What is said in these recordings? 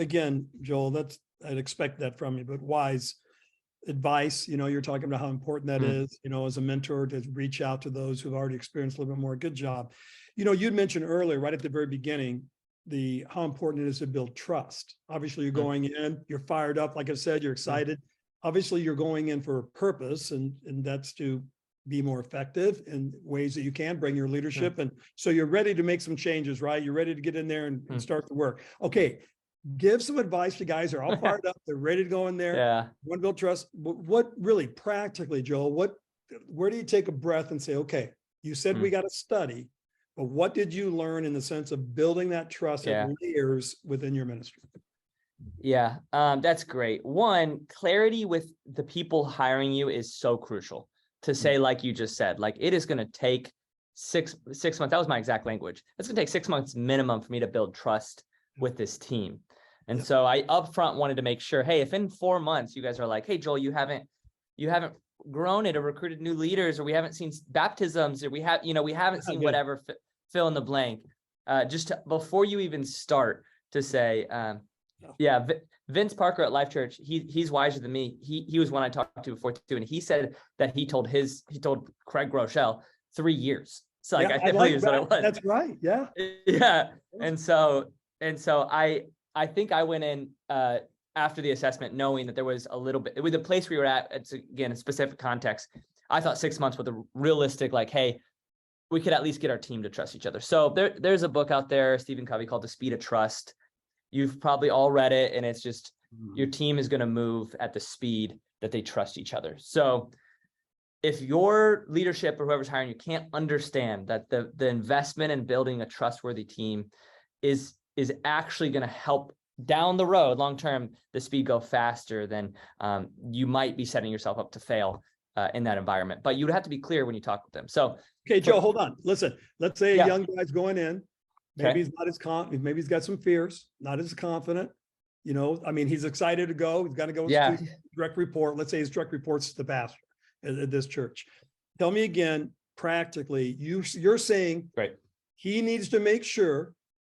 again, Joel, I'd expect that from you, but wise advice. You're talking about how important that is, as a mentor, to reach out to those who've already experienced a little bit more. Good job. You'd mentioned earlier, right at the very beginning, how important it is to build trust. Obviously, you're going in, you're fired up. Like I said, you're excited. Obviously, you're going in for a purpose, and that's to be more effective in ways that you can bring your leadership. And so you're ready to make some changes, right? You're ready to get in there and start the work. Okay. Give some advice to guys who are all fired up. They're ready to go in there. Yeah. Want to build trust. What really practically, Joel, where do you take a breath and say, okay, you said we got to study, but what did you learn in the sense of building that trust at layers within your ministry? Yeah, that's great. One, clarity with the people hiring you is so crucial to say, like you just said, like it is going to take six months. That was my exact language. It's going to take 6 months minimum for me to build trust with this team. And so I upfront wanted to make sure, hey, if in 4 months you guys are like, hey, Joel, you haven't grown it or recruited new leaders, or we haven't seen baptisms, or we haven't seen whatever, fill in the blank, before you even start to say, Vince Parker at Life Church, he's wiser than me. He was one I talked to before too, and he said that he told Craig Groeschel 3 years. So like, I can't believe what it was. That's right. Yeah. Yeah. And so I think I went in after the assessment knowing that there was a little bit with the place we were at. It's again a specific context. I thought 6 months with a realistic, like, hey, we could at least get our team to trust each other. So there's a book out there, Stephen Covey, called The Speed of Trust. You've probably all read it, and it's just your team is going to move at the speed that they trust each other. So if your leadership or whoever's hiring you can't understand that the investment in building a trustworthy team is actually going to help down the road, long term, the speed go faster, then you might be setting yourself up to fail in that environment. But you would have to be clear when you talk with them. So, okay, Joe, hold on. Listen, let's say a young guy's going in. Maybe he's not as maybe he's got some fears, not as confident. He's excited to go. He's got to go to direct report. Let's say his direct reports to the pastor at this church. Tell me again, practically, you're saying he needs to make sure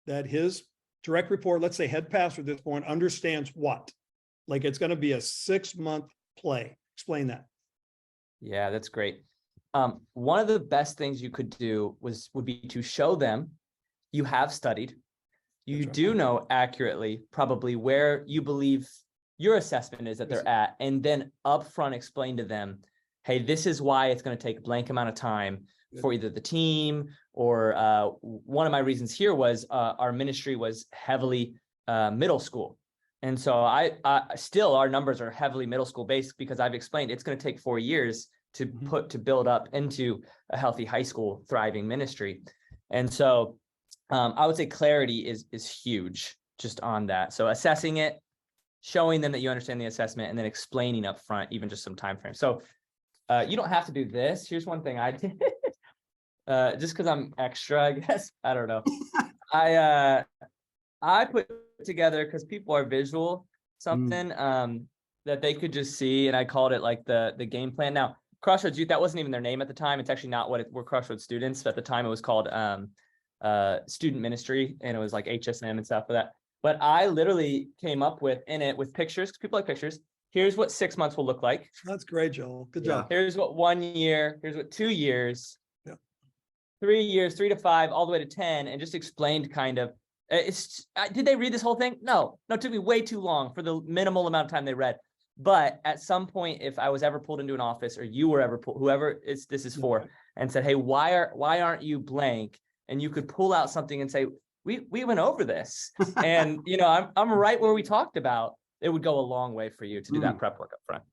that his direct report, let's say head pastor at this point, understands what? Like it's going to be a 6-month play. Explain that. Yeah, that's great. One of the best things you could do would be to show them you have studied. You do know accurately probably where you believe your assessment is that they're at, and then upfront explain to them, hey, this is why it's going to take a blank amount of time for either the team or one of my reasons here was our ministry was heavily middle school. And so I still, our numbers are heavily middle school based because I've explained it's going to take 4 years to build up into a healthy high school thriving ministry. And so I would say clarity is huge just on that. So assessing it, showing them that you understand the assessment, and then explaining up front, even just some time frame. So you don't have to do this. Here's one thing I did. Just because I'm extra, I guess. I don't know. I put together, because people are visual, something that they could just see, and I called it like the game plan. Now, Crossroads Youth, that wasn't even their name at the time. It's actually not we're Crossroads students. At the time, it was called student ministry, and it was like HSM and stuff for that. But I literally came up with pictures, because people like pictures. Here's what 6 months will look like. That's great, Joel. Good job. Here's what 1 year. Here's what 2 years. 3 years, 3 to 5, all the way to 10, and just explained kind of. Did they read this whole thing? No, it took me way too long for the minimal amount of time they read. But at some point, if I was ever pulled into an office, or you were ever pulled, whoever this is for, and said, hey, why aren't you blank? And you could pull out something and say, we went over this, and I'm right where we talked about. It would go a long way for you to do that prep work up front.